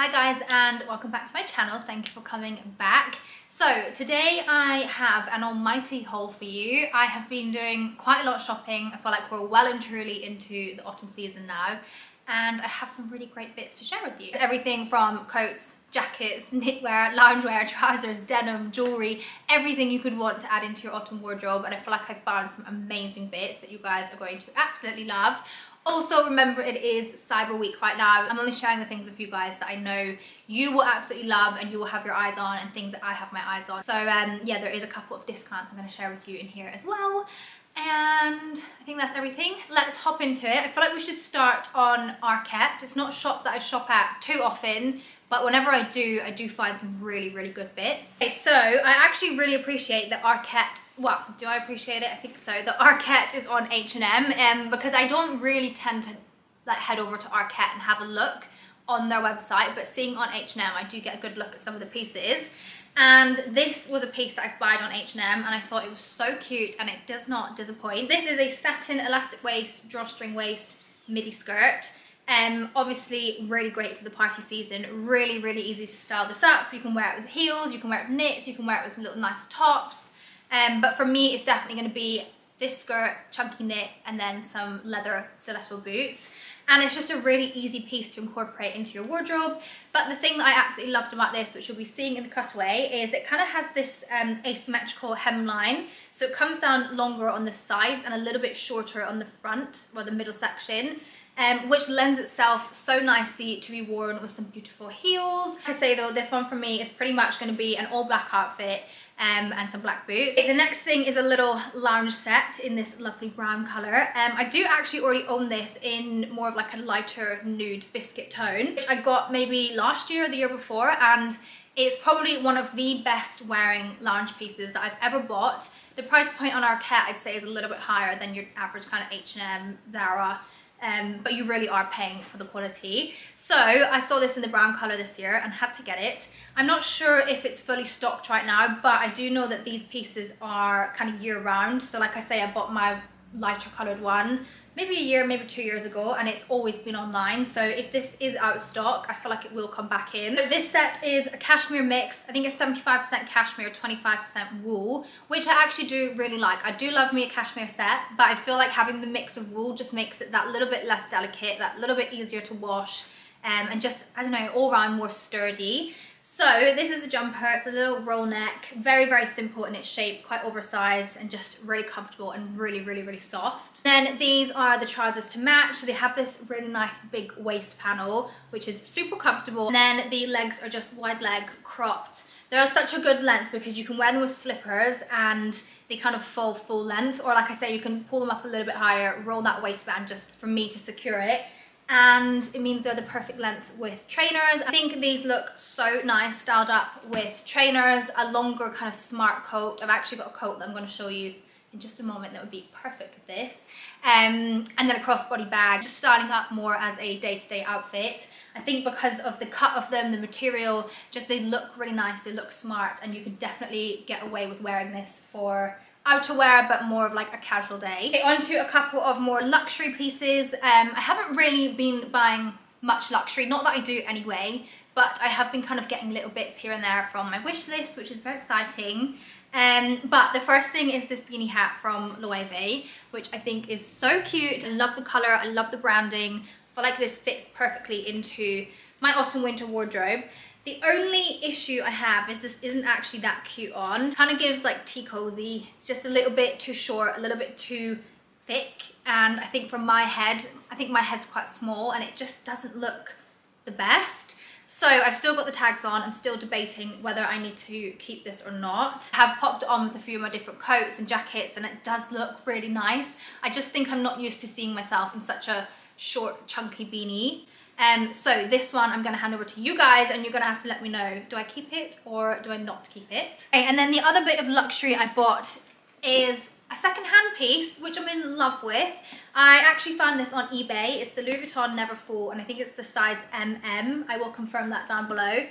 Hi guys, and welcome back to my channel. Thank you for coming back. So today I have an almighty haul for you. I have been doing quite a lot of shopping. I feel like we're well and truly into the autumn season now, and I have some really great bits to share with you. Everything from coats, jackets, knitwear, loungewear, trousers, denim, jewelry, everything you could want to add into your autumn wardrobe, and I feel like I found some amazing bits that you guys are going to absolutely love. Also, remember, it is Cyber Week right now. I'm only sharing the things with you guys that I know you will absolutely love and you will have your eyes on, and things that I have my eyes on. So yeah, there is a couple of discounts I'm going to share with you in here as well. And I think that's everything. Let's hop into it. I feel like we should start on Arket. It's not a shop that I shop at too often, but whenever I do find some really good bits. Okay, so I actually really appreciate that Arket, well, do I appreciate it? I think so. The Arket is on H&M because I don't really tend to like head over to Arket and have a look on their website, but seeing on H&M I do get a good look at some of the pieces. And this was a piece that I spied on H&M and I thought it was so cute, and it does not disappoint. This is a satin elastic waist, drawstring waist midi skirt. Obviously really great for the party season, really easy to style this up. You can wear it with heels, you can wear it with knits, you can wear it with little nice tops. But for me it's definitely going to be this skirt, chunky knit, and then some leather stiletto boots. And it's just a really easy piece to incorporate into your wardrobe. But the thing that I absolutely loved about this, which you'll be seeing in the cutaway, is it kind of has this asymmetrical hemline. So it comes down longer on the sides and a little bit shorter on the front, or the middle section. Which lends itself so nicely to be worn with some beautiful heels. Like I say though, this one for me is pretty much going to be an all black outfit and some black boots. The next thing is a little lounge set in this lovely brown colour. I do actually already own this in more of like a lighter nude biscuit tone, which I got maybe last year or the year before, and it's probably one of the best wearing lounge pieces that I've ever bought. The price point on Arket I'd say is a little bit higher than your average kind of H&M, Zara, but you really are paying for the quality. So I saw this in the brown colour this year and had to get it. I'm not sure if it's fully stocked right now, but I do know that these pieces are kind of year round. So like I say, I bought my lighter coloured one maybe a year, maybe 2 years ago, and it's always been online. So if this is out of stock, I feel like it will come back in. So this set is a cashmere mix. I think it's 75% cashmere, 25% wool, which I actually do really like. I do love me a cashmere set, but I feel like having the mix of wool just makes it that little bit less delicate, that little bit easier to wash, and just, I don't know, all around more sturdy. So this is the jumper. It's a little roll neck, very simple in its shape, quite oversized and just really comfortable and really soft. Then these are the trousers to match. So they have this really nice big waist panel, which is super comfortable. And then the legs are just wide leg cropped. They're such a good length because you can wear them with slippers and they kind of fall full length, or like I say, you can pull them up a little bit higher, roll that waistband just for me to secure it. And it means they're the perfect length with trainers. I think these look so nice styled up with trainers, a longer kind of smart coat. I've actually got a coat that I'm going to show you in just a moment that would be perfect with this. And then a crossbody bag, just styling up more as a day-to-day outfit. I think because of the cut of them, the material, just they look really nice, they look smart, and you can definitely get away with wearing this for outerwear, but more of like a casual day. Okay, on to a couple of more luxury pieces. I haven't really been buying much luxury, not that I do anyway, but I have been kind of getting little bits here and there from my wish list, which is very exciting. But the first thing is this beanie hat from LOEWE, which I think is so cute. I love the colour, I love the branding. I feel like this fits perfectly into my autumn winter wardrobe. The only issue I have is this isn't actually that cute on. Kind of gives like tea cozy. It's just a little bit too short, a little bit too thick. And I think from my head, I think my head's quite small and it just doesn't look the best. So I've still got the tags on. I'm still debating whether I need to keep this or not. I have popped it on with a few of my different coats and jackets and it does look really nice. I just think I'm not used to seeing myself in such a short, chunky beanie. So this one I'm going to hand over to you guys and you're going to have to let me know, do I keep it or do I not keep it? Okay, and then the other bit of luxury I bought is a second-hand piece, which I'm in love with. I actually found this on eBay. It's the Louis Vuitton Never Full, and I think it's the size MM. I will confirm that down below.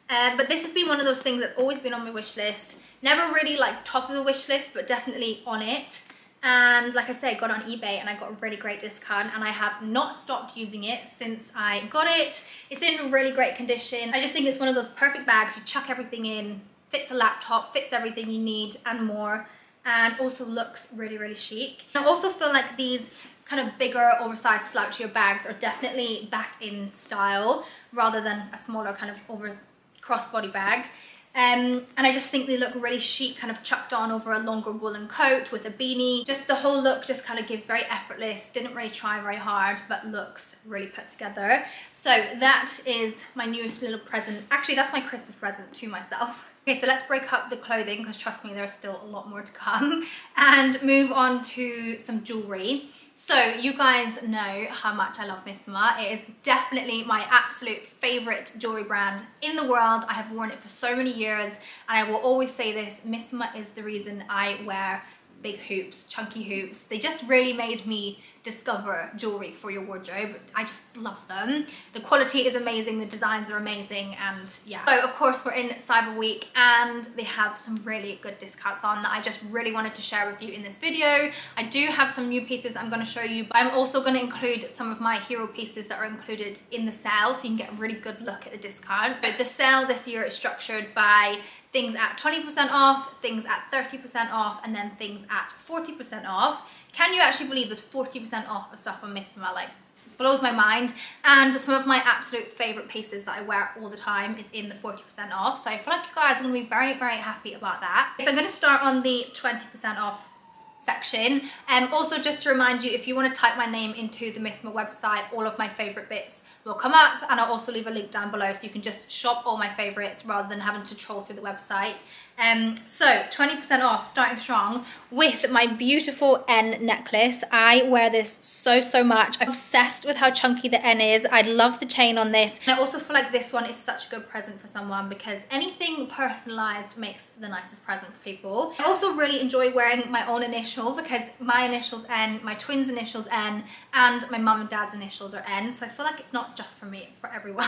But this has been one of those things that's always been on my wish list. Never really like top of the wish list, but definitely on it. And like I said, I got it on eBay and I got a really great discount, and I have not stopped using it since I got it. It's in really great condition. I just think it's one of those perfect bags. You chuck everything in, fits a laptop, fits everything you need and more, and also looks really, really chic. I also feel like these kind of bigger, oversized, slouchier bags are definitely back in style rather than a smaller kind of over crossbody bag. And I just think they look really chic, kind of chucked on over a longer woolen coat with a beanie. Just the whole look just kind of gives very effortless, didn't really try very hard, but looks really put together. So that is my newest little present. Actually, that's my Christmas present to myself. Okay, so let's break up the clothing, because trust me, there's still a lot more to come, and move on to some jewelry. So you guys know how much I love Missoma. It is definitely my absolute favorite jewelry brand in the world. I have worn it for so many years, and I will always say this, Missoma is the reason I wear big hoops, chunky hoops. They just really made me discover jewelry for your wardrobe. I just love them. The quality is amazing, the designs are amazing, and yeah. So of course we're in Cyber Week and they have some really good discounts on that I just really wanted to share with you in this video. I do have some new pieces I'm going to show you, but I'm also going to include some of my hero pieces that are included in the sale, so you can get a really good look at the discount. So the sale this year is structured by things at 20% off, things at 30% off, and then things at 40% off. Can you actually believe there's 40% off of stuff on Missoma? Like, blows my mind. And some of my absolute favorite pieces that I wear all the time is in the 40% off. So I feel like you guys are gonna be very, very happy about that. So I'm gonna start on the 20% off section. Also just to remind you, if you want to type my name into the Missoma website, all of my favorite bits will come up, and I'll also leave a link down below so you can just shop all my favorites rather than having to troll through the website. So 20% off, starting strong with my beautiful N necklace. I wear this so much. I'm obsessed with how chunky the N is. I love the chain on this. And I also feel like this one is such a good present for someone, because anything personalized makes the nicest present for people. I also really enjoy wearing my own initial, because my initial's N, my twins' initial's N, and my mum and dad's initials are N. So I feel like it's not just for me, it's for everyone.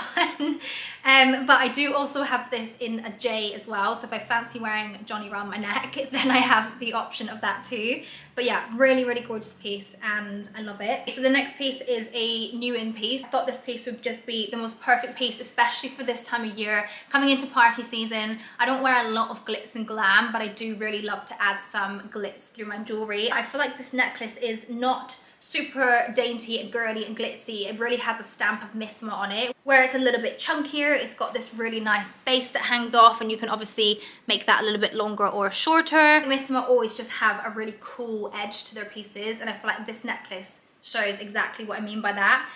But I do also have this in a J as well. So if I fancy wearing Johnny around my neck, then I have the option of that too. But yeah, really, really gorgeous piece, and I love it. So the next piece is a new in piece. I thought this piece would just be the most perfect piece, especially for this time of year, coming into party season. I don't wear a lot of glitz and glam, but I do really love to add some glitz through my jewelry. I feel like this necklace is not super dainty and girly and glitzy. It really has a stamp of Missoma on it, where it's a little bit chunkier. It's got this really nice base that hangs off, and you can obviously make that a little bit longer or shorter. Missoma always just have a really cool edge to their pieces, and I feel like this necklace shows exactly what I mean by that.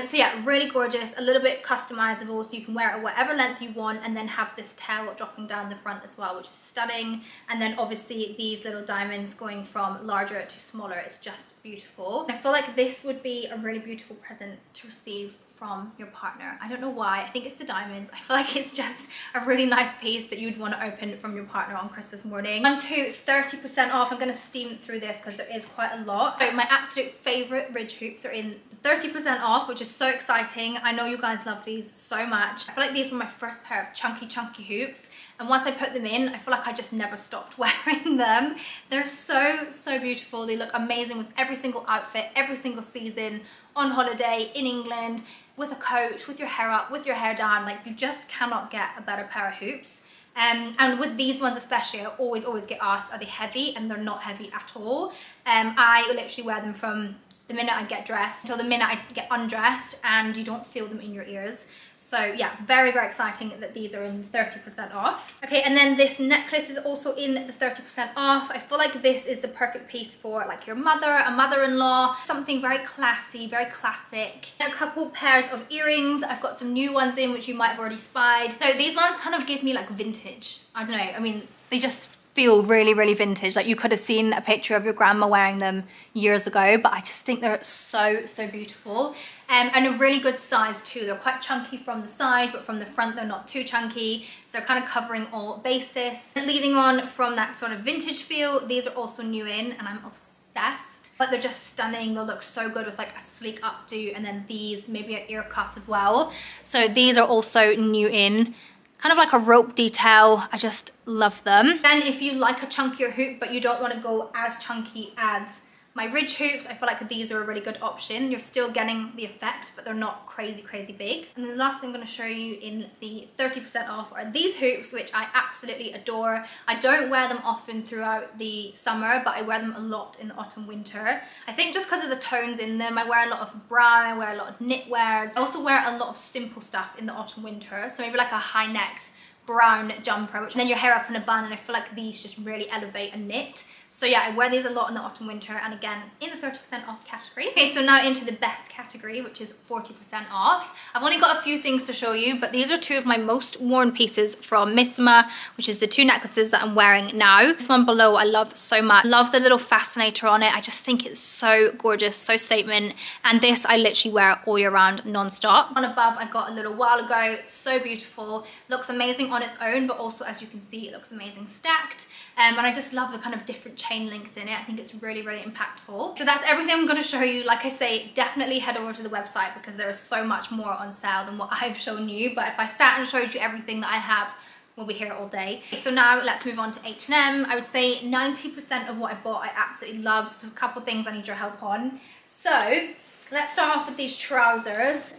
So yeah, really gorgeous, a little bit customizable, so you can wear it whatever length you want, and then have this tail dropping down the front as well, which is stunning. And then obviously these little diamonds going from larger to smaller. It's just beautiful. I feel like this would be a really beautiful present to receive from your partner. I don't know why, I think it's the diamonds. I feel like it's just a really nice piece that you'd want to open from your partner on Christmas morning. On to 30% off. I'm going to steam through this because there is quite a lot. So my absolute favorite ridge hoops are in 30% off, which is so exciting. I know you guys love these so much. I feel like these were my first pair of chunky hoops, and once I put them in, I feel like I just never stopped wearing them. They're so beautiful. They look amazing with every single outfit, every single season, on holiday, in England, with a coat, with your hair up, with your hair down. Like, you just cannot get a better pair of hoops. And with these ones especially, I always get asked, are they heavy? And they're not heavy at all. I literally wear them from the minute I get dressed until the minute I get undressed, and you don't feel them in your ears. So yeah, very exciting that these are in 30% off. Okay, and then this necklace is also in the 30% off. I feel like this is the perfect piece for like your mother, a mother-in-law, something very classy, very classic. A couple pairs of earrings. I've got some new ones in which you might have already spied. So these ones kind of give me like vintage. I don't know, I mean, they just feel really vintage. Like, you could have seen a picture of your grandma wearing them years ago, but I just think they're so beautiful. And a really good size too. They're quite chunky from the side, but from the front they're not too chunky, so they're kind of covering all bases. And leading on from that sort of vintage feel, these are also new in, and I'm obsessed. But they're just stunning. They'll look so good with like a sleek updo, and then these, maybe an ear cuff as well. So these are also new in. kind of like a rope detail. I just love them. Then if you like a chunkier hoop but you don't want to go as chunky as my ridge hoops, I feel like these are a really good option. You're still getting the effect, but they're not crazy big. And then the last thing I'm going to show you in the 30% off are these hoops, which I absolutely adore. I don't wear them often throughout the summer, but I wear them a lot in the autumn winter. I think just because of the tones in them. I wear a lot of brown, I wear a lot of knitwears. I also wear a lot of simple stuff in the autumn winter, so maybe like a high-necked brown jumper, and then your hair up in a bun, and I feel like these just really elevate a knit. So yeah, I wear these a lot in the autumn winter, and again in the 30% off category. Okay, so now into the best category, which is 40% off. I've only got a few things to show you, but these are two of my most worn pieces from Missoma, which is the two necklaces that I'm wearing now. This one below I love so much. I love the little fascinator on it. I just think it's so gorgeous, so statement. And this I literally wear all year round, non-stop. One above I got a little while ago. It's so beautiful. Looks amazing on its own, but also, as you can see, it looks amazing stacked. And I just love the kind of different chain links in it. I think it's really impactful. So that's everything I'm going to show you. Like I say, definitely head over to the website because there is so much more on sale than what I've shown you. But if I sat and showed you everything that I have, we'll be here all day. So now let's move on to H&M. I would say 90% of what I bought I absolutely love. There's a couple things I need your help on. So let's start off with these trousers.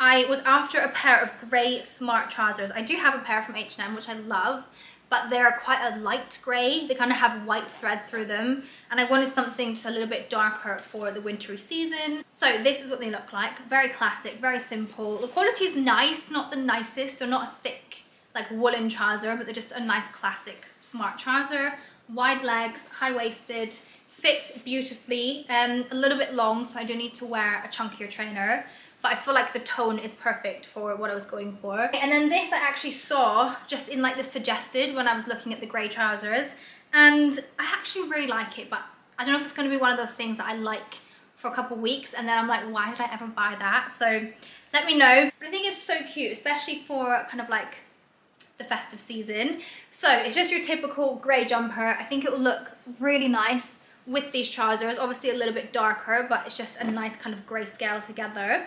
I was after a pair of grey smart trousers. I do have a pair from H&M, which I love, but they're quite a light grey. They kind of have white thread through them, and I wanted something just a little bit darker for the wintry season. So this is what they look like. Very classic, very simple. The quality is nice, not the nicest. They're not a thick, like woolen trouser, but they're just a nice classic smart trouser. Wide legs, high-waisted, fit beautifully, a little bit long, so I do need to wear a chunkier trainer. But I feel like the tone is perfect for what I was going for. And then this I actually saw just in like the suggested when I was looking at the grey trousers, and I actually really like it, but I don't know if it's going to be one of those things that I like for a couple weeks and then I'm like, why did I ever buy that? So let me know. But I think it's so cute, especially for kind of like the festive season. So it's just your typical grey jumper. I think it will look really nice with these trousers. Obviously a little bit darker, but it's just a nice kind of grey scale together.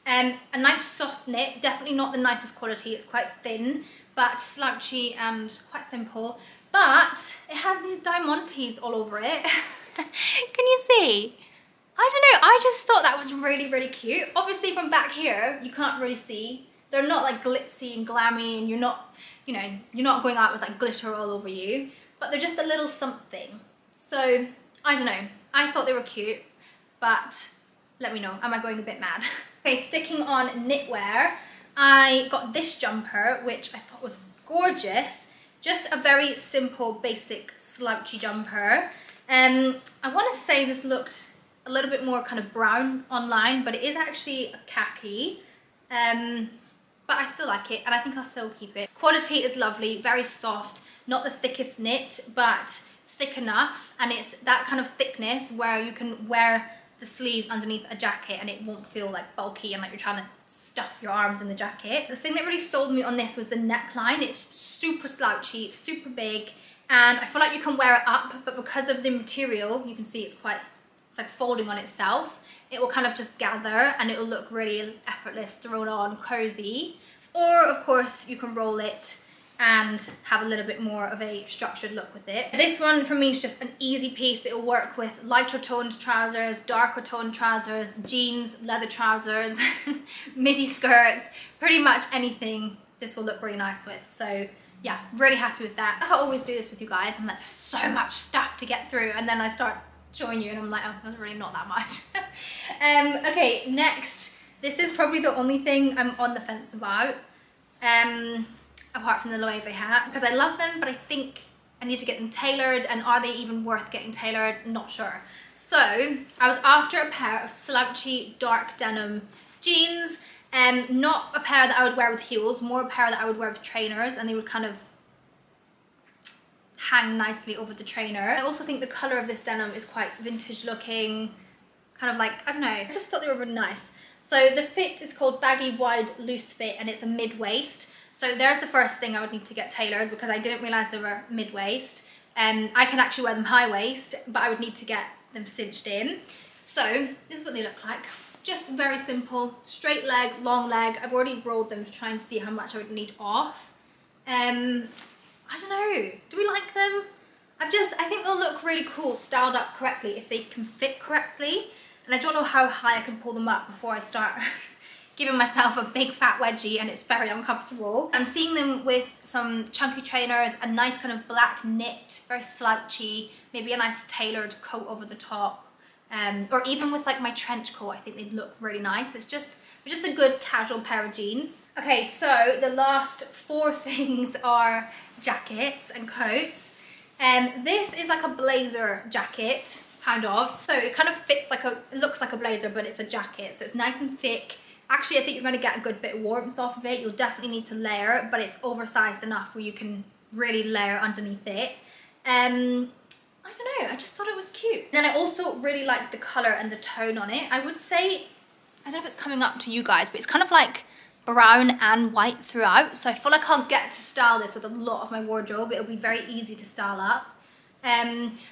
A nice soft knit, definitely not the nicest quality. It's quite thin, but slouchy and quite simple. But it has these diamantes all over it. Can you see? I don't know, I just thought that was really cute. Obviously from back here, you can't really see. They're not like glitzy and glammy, and you're not, you know, you're not going out with like glitter all over you, but they're just a little something. So, I don't know, I thought they were cute, but let me know, am I going a bit mad? Okay, sticking on knitwear, I got this jumper, which I thought was gorgeous. Just a very simple, basic, slouchy jumper. I want to say this looked a little bit more kind of brown online, but it is actually a khaki. But I still like it, and I think I'll still keep it. Quality is lovely, very soft, not the thickest knit, but thick enough, and it's that kind of thickness where you can wear the sleeves underneath a jacket and it won't feel like bulky and like you're trying to stuff your arms in the jacket. The thing that really sold me on this was the neckline. It's super slouchy, super big, and I feel like you can wear it up, but because of the material, you can see it's like folding on itself. It will kind of just gather and it will look really effortless, thrown on, cozy. Or of course you can roll it and have a little bit more of a structured look with it. This one for me is just an easy piece. It will work with lighter toned trousers, darker toned trousers, jeans, leather trousers, midi skirts, pretty much anything this will look really nice with. So yeah, really happy with that. I always do this with you guys. I'm like, there's so much stuff to get through, and then I start showing you and I'm like, oh, there's really not that much. Okay, next, this is probably the only thing I'm on the fence about. Apart from the LOEWE hat, because I love them, but I think I need to get them tailored, and are they even worth getting tailored? Not sure. So I was after a pair of slouchy dark denim jeans, not a pair that I would wear with heels, more a pair that I would wear with trainers, and they would kind of hang nicely over the trainer. I also think the colour of this denim is quite vintage looking, kind of like, I don't know, I just thought they were really nice. So the fit is called baggy wide loose fit, and it's a mid-waist. So there's the first thing I would need to get tailored, because I didn't realise they were mid-waist. I can actually wear them high-waist, but I would need to get them cinched in. So this is what they look like. just very simple, straight leg, long leg. I've already rolled them to try and see how much I would need off. I don't know, do we like them? I think they'll look really cool styled up correctly if they can fit correctly. And I don't know how high I can pull them up before I start giving myself a big fat wedgie and it's very uncomfortable. I'm seeing them with some chunky trainers, a nice kind of black knit, very slouchy, maybe a nice tailored coat over the top. Or even with like my trench coat, I think they'd look really nice. It's just a good casual pair of jeans. Okay, so the last 4 things are jackets and coats. This is like a blazer jacket, kind of. So it kind of fits like it looks like a blazer, but it's a jacket. So it's nice and thick. Actually, I think you're gonna get a good bit of warmth off of it. You'll definitely need to layer, but it's oversized enough where you can really layer underneath it. I don't know, I just thought it was cute. Then I also really like the color and the tone on it. I would say, I don't know if it's coming up to you guys, but it's kind of like brown and white throughout. So I feel like I'll get to style this with a lot of my wardrobe. It'll be very easy to style up.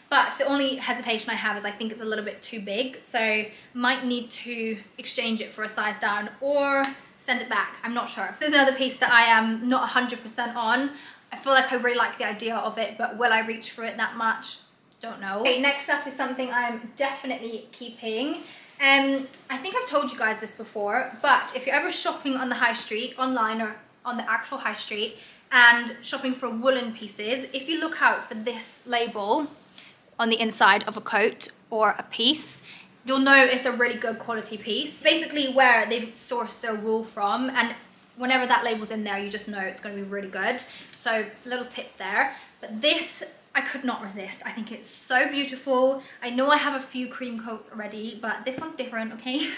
But the only hesitation I have is I think it's a little bit too big. So might need to exchange it for a size down or send it back. I'm not sure. There's another piece that I am not 100% on. I feel like I really like the idea of it, but will I reach for it that much? Don't know. Okay, next up is something I'm definitely keeping. I think I've told you guys this before, but if you're ever shopping on the high street, online or on the actual high street, and shopping for woolen pieces, if you look out for this label on the inside of a coat or a piece, you'll know it's a really good quality piece. Basically where they've sourced their wool from, and whenever that label's in there, you just know it's going to be really good. So little tip there. But this, I could not resist. I think it's so beautiful. I know I have a few cream coats already, but this one's different, okay?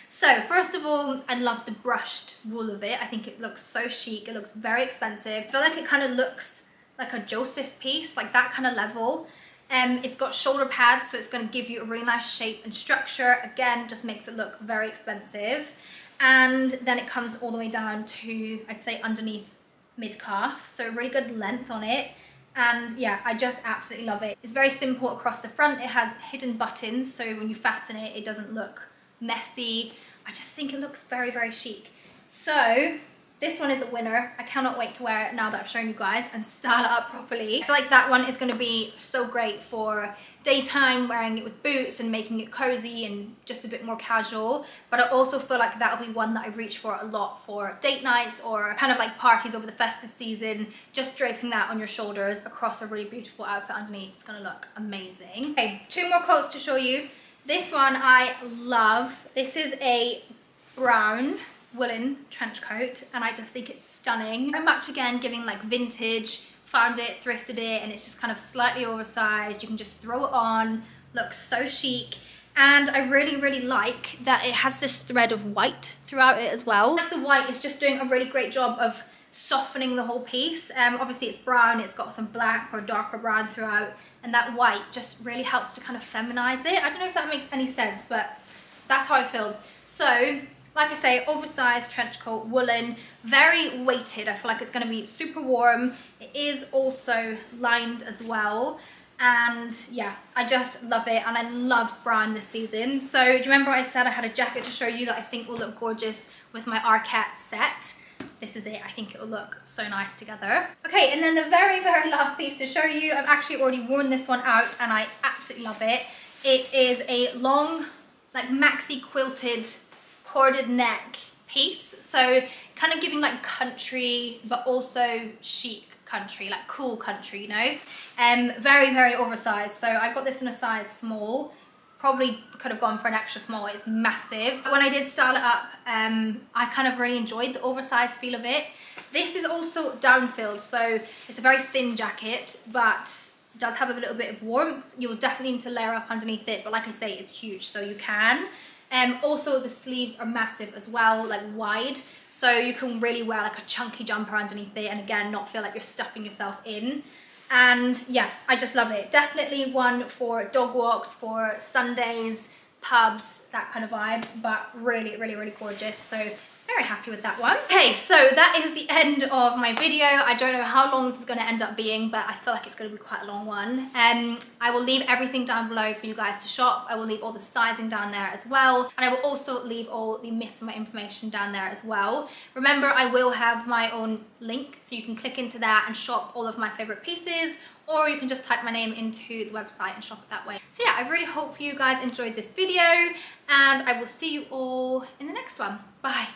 So first of all, I love the brushed wool of it. I think it looks so chic. It looks very expensive. I feel like it kind of looks like a Joseph piece, like that kind of level. It's got shoulder pads, so it's going to give you a really nice shape and structure. Again, just makes it look very expensive. And then it comes all the way down to, I'd say, underneath mid-calf, so a really good length on it. And yeah, I just absolutely love it. It's very simple across the front. It has hidden buttons, so when you fasten it, it doesn't look messy. I just think it looks very, very chic. So this one is a winner. I cannot wait to wear it now that I've shown you guys and style it up properly. I feel like that one is going to be so great for daytime, wearing it with boots and making it cozy and just a bit more casual. But I also feel like that'll be one that I reach for a lot for date nights or kind of like parties over the festive season. Just draping that on your shoulders across a really beautiful outfit underneath. It's gonna look amazing. Okay, 2 more coats to show you. This one I love. This is a brown woolen trench coat and I just think it's stunning. Very much again giving like vintage. Found it, thrifted it, and it's just kind of slightly oversized. You can just throw it on, looks so chic. And I really, really like that it has this thread of white throughout it as well. Like the white is just doing a really great job of softening the whole piece. Obviously it's brown, it's got some black or darker brown throughout, and that white just really helps to kind of feminize it. I don't know if that makes any sense, but that's how I feel. So, like I say, oversized trench coat, woolen, very weighted. I feel like it's going to be super warm. It is also lined as well. And yeah, I just love it. And I love brown this season. So do you remember I said I had a jacket to show you that I think will look gorgeous with my Arket set? This is it. I think it will look so nice together. Okay, and then the very, very last piece to show you. I've actually already worn this one out and I absolutely love it. It is a long, like maxi quilted corded neck piece, so kind of giving like country but also chic country, like cool country, you know. Very, very oversized. So I got this in a size small. Probably could have gone for an extra small. It's massive. When I did style it up, I kind of really enjoyed the oversized feel of it. This is also down-filled, so it's a very thin jacket, but does have a little bit of warmth. You'll definitely need to layer up underneath it, but like I say, it's huge, so you can. Also the sleeves are massive as well, like wide, so you can really wear like a chunky jumper underneath it and again not feel like you're stuffing yourself in. And yeah, I just love it. Definitely one for dog walks, for Sundays, pubs, that kind of vibe, but really, really, really gorgeous. So very happy with that one. Okay, so that is the end of my video. I don't know how long this is going to end up being, but I feel like it's going to be quite a long one. I will leave everything down below for you guys to shop. I will leave all the sizing down there as well, and I will also leave all the Missoma information down there as well. Remember, I will have my own link, so you can click into that and shop all of my favorite pieces, or you can just type my name into the website and shop it that way. So yeah, I really hope you guys enjoyed this video, and I will see you all in the next one. Bye.